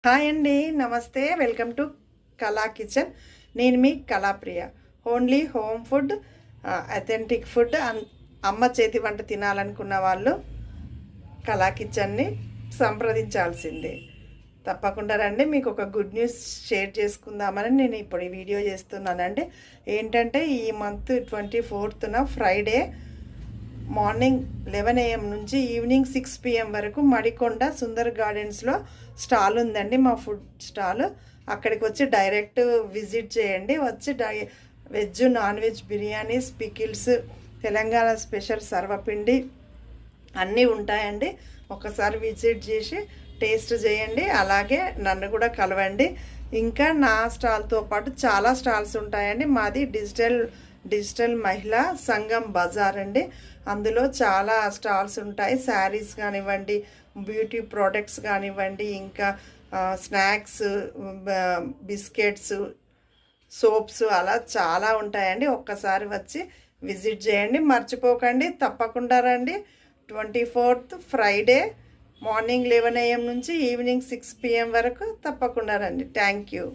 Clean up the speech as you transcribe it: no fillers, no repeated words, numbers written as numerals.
Hi అండి, నమస్తే. Welcome to Kala kitchen. నేను మీ Kalapriya. Only home food, authentic food, అమ్మ చేతి వంట తినాలనుకున్న వాళ్ళు కళా కిచెన్ని సంప్రదించాల్సిందే. తప్పకుండా రండి. మీకు ఒక గుడ్ న్యూస్ షేర్ చేసుకుందామని నేను ఇప్పుడు ఈ వీడియో చేస్తున్నానండి. ఏంటంటే ఈ మంత్ 24న ఫ్రైడే మార్నింగ్ 11 AM నుంచి ఈవినింగ్ 6 PM వరకు మడికొండ సుందర్ గార్డెన్స్లో స్టాల్ ఉందండి, మా ఫుడ్ స్టాల్. అక్కడికి వచ్చి డైరెక్ట్ విజిట్ చేయండి. వచ్చి veg non veg biryanis, pickles, Telangana special సర్వపిండి అన్నీ ఉంటాయండి. ఒకసారి విజిట్ చేసి టేస్ట్ చేయండి. అలాగే నన్ను కూడా కలవండి. ఇంకా నా స్టాల్తో పాటు చాలా స్టాల్స్ ఉంటాయండి. మాది డిజిటల్ మహిళా సంఘం బజార్ అండి. అందులో చాలా స్టాల్స్ ఉంటాయి. శారీస్ కానివ్వండి, బ్యూటీ ప్రోడక్ట్స్ కానివ్వండి, ఇంకా స్నాక్స్, బిస్కెట్స్, సోప్స్, అలా చాలా ఉంటాయండి. ఒక్కసారి వచ్చి విజిట్ చేయండి. మర్చిపోకండి, తప్పకుండా రండి. 24th ఫ్రైడే మార్నింగ్ 11 AM నుంచి ఈవినింగ్ 6 PM వరకు తప్పకుండా రండి. Thank you.